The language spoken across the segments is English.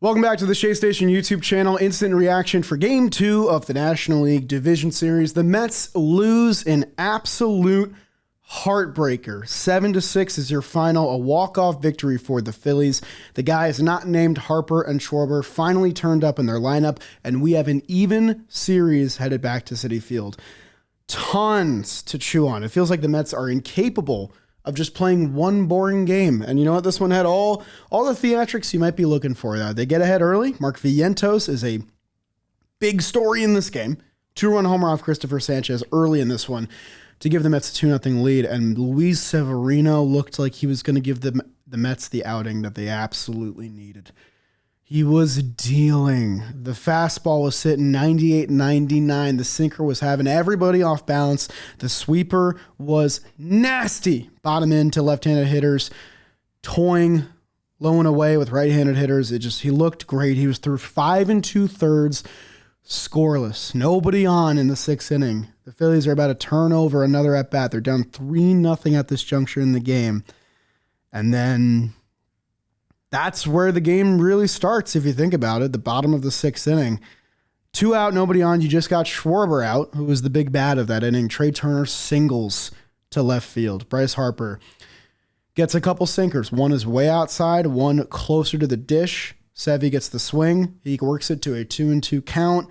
Welcome back to the Shea Station YouTube channel. Instant reaction for Game 2 of the National League Division Series. The Mets lose an absolute heartbreaker. 7-6 is your final, a walk-off victory for the Phillies. The guys not named Harper and Schwarber finally turned up in their lineup, and we have an even series headed back to Citi Field. Tons to chew on. It feels like the Mets are incapable of just playing one boring game. And you know what? This one had all the theatrics you might be looking for. They get ahead early. Mark Vientos is a big story in this game. 2-run homer off Christopher Sanchez early in this one to give the Mets a 2-0 lead. And Luis Severino looked like he was going to give the Mets the outing that they absolutely needed. He was dealing. The fastball was sitting 98-99. The sinker was having everybody off balance. The sweeper was nasty. Bottom end to left-handed hitters, toying low and away with right-handed hitters. He looked great. He was through 5 2/3, scoreless. Nobody on in the 6th inning. The Phillies are about to turn over another at-bat. They're down 3-0 at this juncture in the game. And then that's where the game really starts, if you think about it. The bottom of the 6th inning. 2 out, nobody on. You just got Schwarber out, who was the big bat of that inning. Trey Turner singles to left field. Bryce Harper gets a couple sinkers. One is way outside, one closer to the dish. Sevy gets the swing. He works it to a 2-2 count,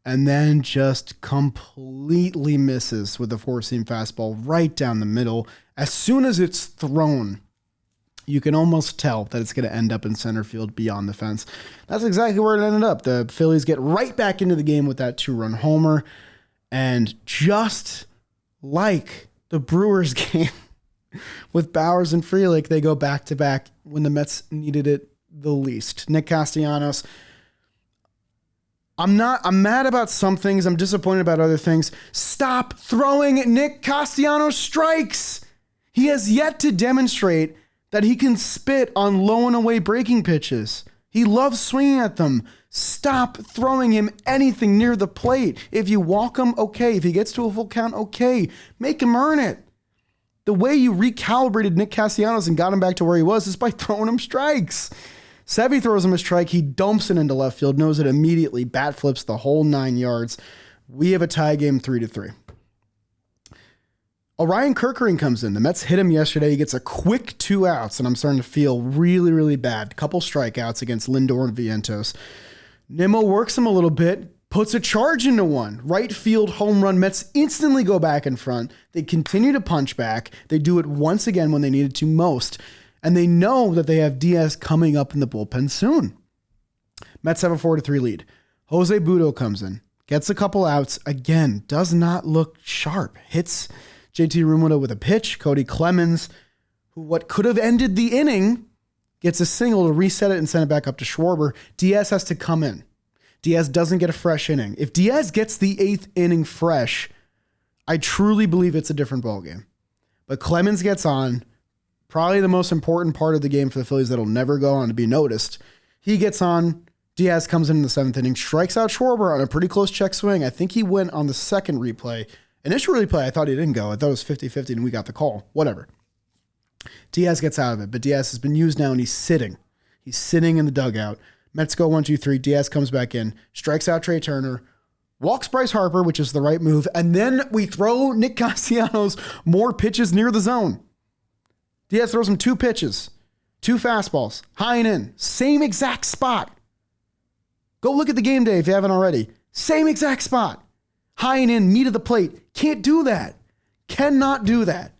and then just completely misses with the four-seam fastball right down the middle. As soon as it's thrown, you can almost tell that it's going to end up in center field beyond the fence. That's exactly where it ended up. The Phillies get right back into the game with that 2-run homer. And just like the Brewers game with Bowers and Frelick, they go back-to-back when the Mets needed it the least. Nick Castellanos, I'm mad about some things. I'm disappointed about other things. Stop throwing Nick Castellanos strikes. He has yet to demonstrate that he can spit on low and away breaking pitches. He loves swinging at them. Stop throwing him anything near the plate. If you walk him, okay. If he gets to a full count, okay. Make him earn it. The way you recalibrated Nick Castellanos and got him back to where he was is by throwing him strikes. Sevy throws him a strike. He dumps it into left field, knows it immediately, bat flips the whole 9 yards. We have a tie game 3-3. Orion Kerkering comes in. The Mets hit him yesterday. He gets a quick 2 outs, and I'm starting to feel really, really bad. Couple strikeouts against Lindor and Vientos. Nimmo works him a little bit, puts a charge into one. Right field home run. Mets instantly go back in front. They continue to punch back. They do it once again when they needed to most. And they know that they have Diaz coming up in the bullpen soon. Mets have a 4-3 lead. Jose Butto comes in, gets a couple outs. Again, does not look sharp. Hits JT Realmuto with a pitch. Cody Clemens, who what could have ended the inning, gets a single to reset it and send it back up to Schwarber. Diaz has to come in. Diaz doesn't get a fresh inning. If Diaz gets the 8th inning fresh, I truly believe it's a different ballgame. But Clemens gets on, probably the most important part of the game for the Phillies that'll never go on to be noticed. He gets on. Diaz comes in the 7th inning, strikes out Schwarber on a pretty close check swing. I think he went on the second replay. Initial replay, I thought he didn't go. I thought it was 50-50 and we got the call. Whatever. Diaz gets out of it, but Diaz has been used now and he's sitting. He's sitting in the dugout. Mets go 1-2-3. Diaz comes back in, strikes out Trey Turner, walks Bryce Harper, which is the right move, and then we throw Nick Castellanos more pitches near the zone. Diaz throws him 2 pitches, 2 fastballs, high and in, same exact spot. Go look at the game day if you haven't already. Same exact spot. High and in, meat of the plate. Can't do that. Cannot do that.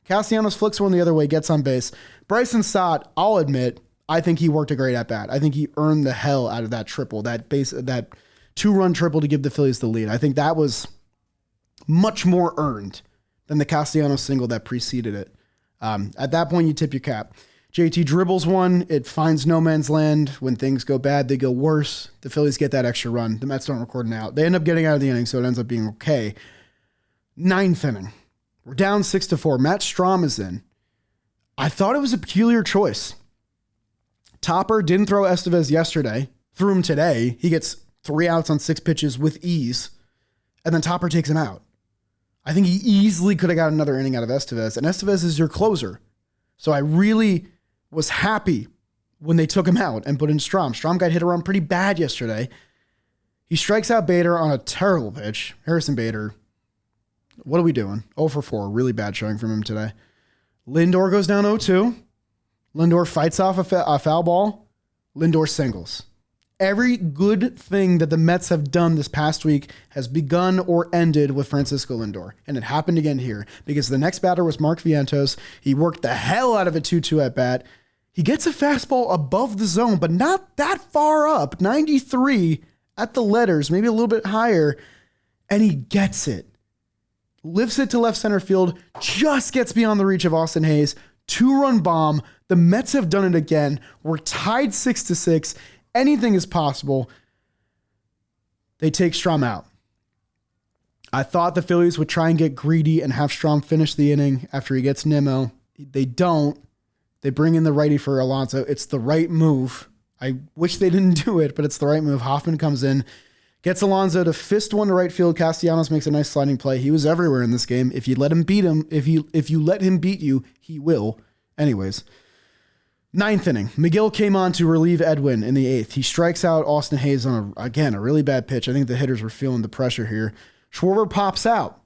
Castellanos flicks one the other way, gets on base. Bryson Stott, I'll admit, I think he worked a great at-bat. I think he earned the hell out of that triple, that 2-run triple to give the Phillies the lead. I think that was much more earned than the Castellanos single that preceded it. At that point, you tip your cap. JT dribbles one. It finds no man's land. When things go bad, they go worse. The Phillies get that extra run. The Mets don't record an out. They end up getting out of the inning, so it ends up being okay. 9th inning. We're down 6-4. Matt Strahm is in. I thought it was a peculiar choice. Topper didn't throw Estevez yesterday. Threw him today. He gets 3 outs on 6 pitches with ease. And then Topper takes him out. I think he easily could have got another inning out of Estevez. And Estevez is your closer. So I really was happy when they took him out and put in Strom. Strom got hit around pretty bad yesterday. He strikes out Bader on a terrible pitch. Harrison Bader, what are we doing? 0 for 4. Really bad showing from him today. Lindor goes down 0-2. Lindor fights off a foul ball. Lindor singles. Every good thing that the Mets have done this past week has begun or ended with Francisco Lindor. And it happened again here because the next batter was Mark Vientos. He worked the hell out of a 2-2 at bat. He gets a fastball above the zone, but not that far up. 93 at the letters, maybe a little bit higher. And he gets it. Lifts it to left center field. Just gets beyond the reach of Austin Hayes. 2-run bomb. The Mets have done it again. We're tied 6-6. Anything is possible. They take Strom out. I thought the Phillies would try and get greedy and have Strom finish the inning after he gets Nimmo. They don't. They bring in the righty for Alonso. It's the right move. I wish they didn't do it, but it's the right move. Hoffman comes in, gets Alonso to fist one to right field. Castellanos makes a nice sliding play. He was everywhere in this game. If you let him beat him, if you let him beat you, he will. Anyways. 9th inning. McGill came on to relieve Edwin in the 8th. He strikes out Austin Hayes on, a really bad pitch. I think the hitters were feeling the pressure here. Schwarber pops out.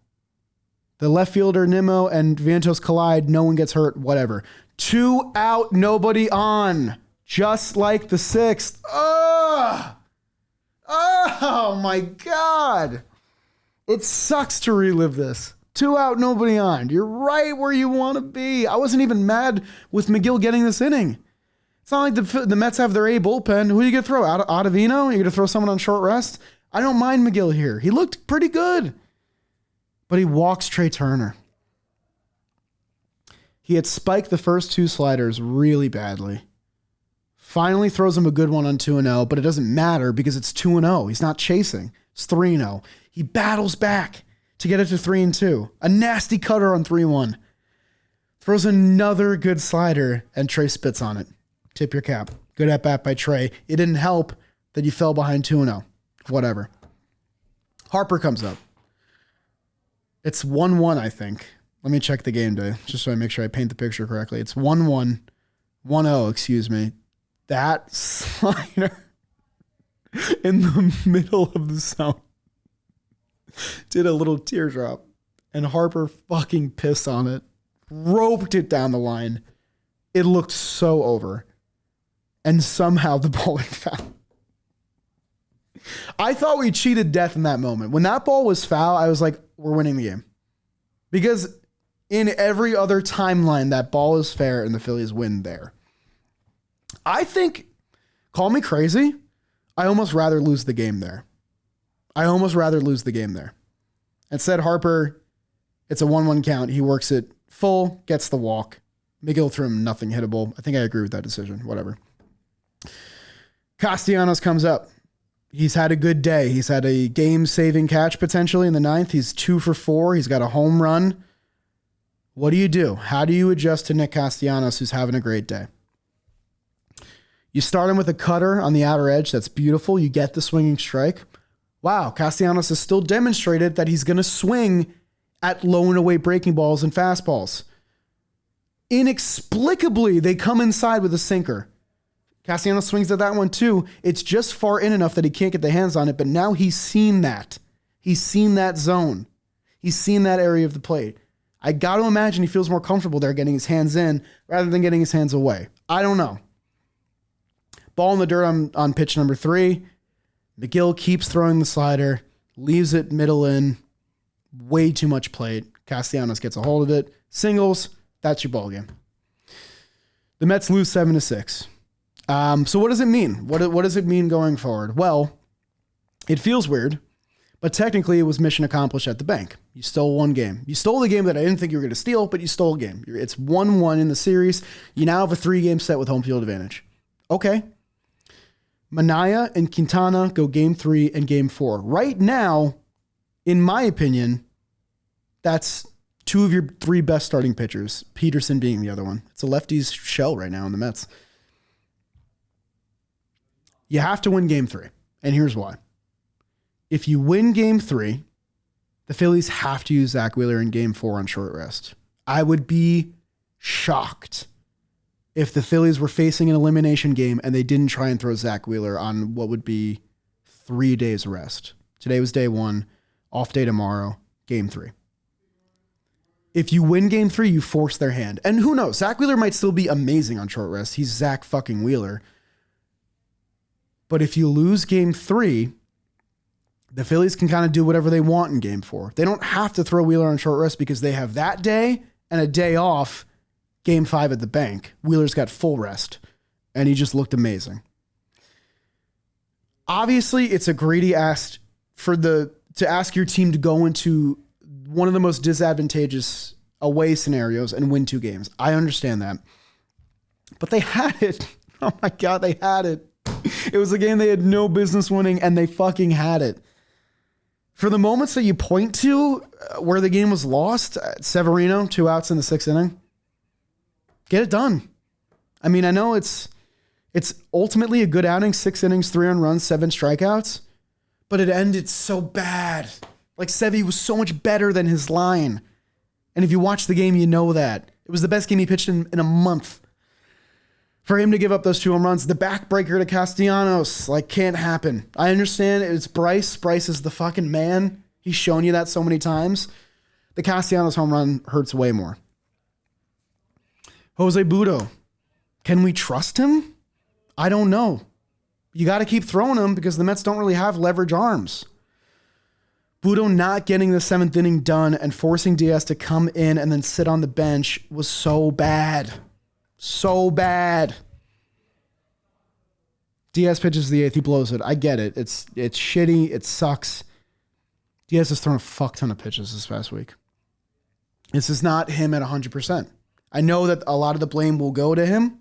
The left fielder, Nimmo, and Vientos collide. No one gets hurt, whatever. 2 out, nobody on. Just like the 6th. Oh my God. It sucks to relive this. 2 out, nobody on. You're right where you want to be. I wasn't even mad with McGill getting this inning. It's not like the Mets have their A bullpen. Who are you going to throw? Ottavino? Are you going to throw someone on short rest? I don't mind McGill here. He looked pretty good. But he walks Trey Turner. He had spiked the first 2 sliders really badly. Finally throws him a good one on 2-0, but it doesn't matter because it's 2-0. He's not chasing. It's 3-0. He battles back to get it to 3-2. A nasty cutter on 3-1. Throws another good slider, and Trey spits on it. Tip your cap. Good at bat by Trey. It didn't help that you fell behind 2-0. Whatever. Harper comes up. It's 1-1, I think. Let me check the game day, just so I make sure I paint the picture correctly. It's 1-1. 1-0, excuse me. That slider in the middle of the zone did a little teardrop, and Harper fucking pissed on it, roped it down the line. It looked so over, and somehow the ball went foul. I thought we cheated death in that moment. When that ball was foul, I was like, we're winning the game. Because in every other timeline, that ball is fair and the Phillies win there. I think, call me crazy, I almost rather lose the game there. Instead, Harper, it's a 1-1 count. He works it full, gets the walk. McGill threw him nothing hittable. I think I agree with that decision. Whatever. Castellanos comes up. He's had a good day. He's had a game-saving catch potentially in the 9th. He's 2 for 4. He's got a home run. What do? How do you adjust to Nick Castellanos, who's having a great day? You start him with a cutter on the outer edge. That's beautiful. You get the swinging strike. Wow, Castellanos has still demonstrated that he's going to swing at low and away breaking balls and fastballs. Inexplicably, they come inside with a sinker. Castellanos swings at that one too. It's just far in enough that he can't get the hands on it, but now he's seen that. He's seen that zone. He's seen that area of the plate. I got to imagine he feels more comfortable there getting his hands in rather than getting his hands away. I don't know. Ball in the dirt on pitch number 3. McGill keeps throwing the slider, leaves it middle in, way too much plate. Castellanos gets a hold of it, singles. That's your ball game. The Mets lose 7-6. So what does it mean? What does it mean going forward? Well, it feels weird, but technically it was mission accomplished at the bank. You stole one game. You stole the game that I didn't think you were going to steal, but you stole a game. It's 1-1 in the series. You now have a 3-game set with home field advantage. Okay. Manaya and Quintana go game 3 and game 4. Right now, in my opinion, that's 2 of your 3 best starting pitchers, Peterson being the other one. It's a lefty's shell right now in the Mets. You have to win game 3, and here's why. If you win game 3, the Phillies have to use Zach Wheeler in game 4 on short rest. I would be shocked if the Phillies were facing an elimination game and they didn't try and throw Zach Wheeler on what would be 3 days rest. Today was day 1, off day tomorrow, game 3. If you win game 3, you force their hand. And who knows? Zach Wheeler might still be amazing on short rest. He's Zach fucking Wheeler. But if you lose game 3, the Phillies can kind of do whatever they want in game 4. They don't have to throw Wheeler on short rest because they have that day and a day off game 5 at the bank. Wheeler's got full rest, and he just looked amazing. Obviously, it's a greedy ask to ask your team to go into one of the most disadvantageous away scenarios and win 2 games. I understand that. But they had it. Oh my God, they had it. It was a game they had no business winning, and they fucking had it. For the moments that you point to where the game was lost, Severino, 2 outs in the 6th inning, get it done. I mean, I know it's ultimately a good outing, 6 innings, 3 earned runs, 7 strikeouts, but it ended so bad. Like, Sevy was so much better than his line. And if you watch the game, you know that. It was the best game he pitched in a month. For him to give up those 2 home runs, the backbreaker to Castellanos, like, can't happen. I understand it's Bryce. Bryce is the fucking man. He's shown you that so many times. The Castellanos home run hurts way more. Jose Budo. Can we trust him? I don't know. You got to keep throwing him because the Mets don't really have leverage arms. Budo not getting the 7th inning done and forcing Diaz to come in and then sit on the bench was so bad. So bad. Diaz pitches the 8th. He blows it. I get it. It's shitty. It sucks. Diaz has thrown a fuck ton of pitches this past week. This is not him at 100%. I know that a lot of the blame will go to him.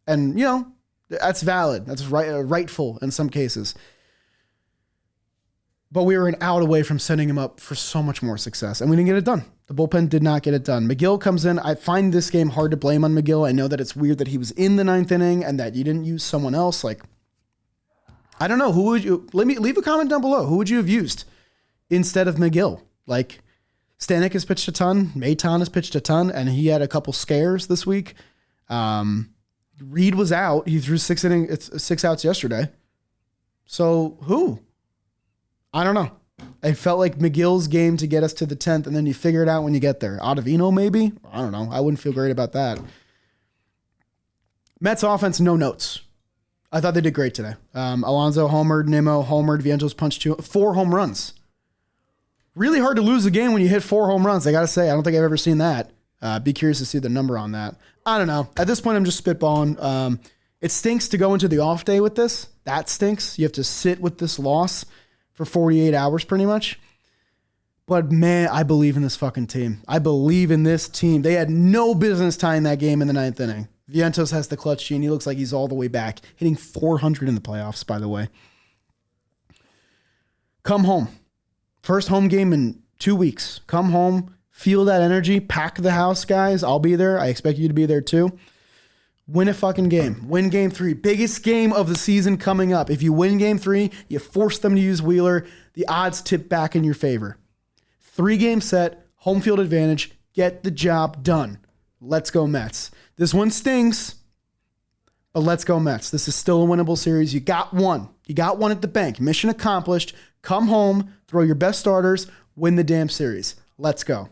And, you know, that's valid. That's rightful in some cases. But we were an out away from setting him up for so much more success, and we didn't get it done. The bullpen did not get it done. McGill comes in. I find this game hard to blame on McGill. I know that it's weird that he was in the 9th inning and that you didn't use someone else. Like, I don't know. Who would you leave a comment down below? Who would you have used instead of McGill? Like, Stanek has pitched a ton. Maton has pitched a ton, and he had a couple scares this week. Reed was out. He threw 6 outs yesterday. So who? I don't know. I felt like McGill's game to get us to the 10th, and then you figure it out when you get there. Ottavino, maybe? I don't know. I wouldn't feel great about that. Mets offense, no notes. I thought they did great today. Alonso homered, Nimmo homered, Vientos punched 4 home runs. Really hard to lose a game when you hit 4 home runs. I got to say, I don't think I've ever seen that. Be curious to see the number on that. I don't know. At this point, I'm just spitballing. It stinks to go into the off day with this. That stinks. You have to sit with this loss for 48 hours pretty much. But man, I believe in this fucking team. I believe in this team. They had no business tying that game in the 9th inning. Vientos has the clutch gene. He looks like he's all the way back. Hitting 400 in the playoffs, by the way. Come home. First home game in 2 weeks. Come home. Feel that energy. Pack the house, guys. I'll be there. I expect you to be there too. Win a fucking game. Win game 3. Biggest game of the season coming up. If you win game 3, you force them to use Wheeler. The odds tip back in your favor. 3-game set. Home field advantage. Get the job done. Let's go Mets. This one stings, but let's go Mets. This is still a winnable series. You got one. You got one at the bank. Mission accomplished. Come home. Throw your best starters. Win the damn series. Let's go.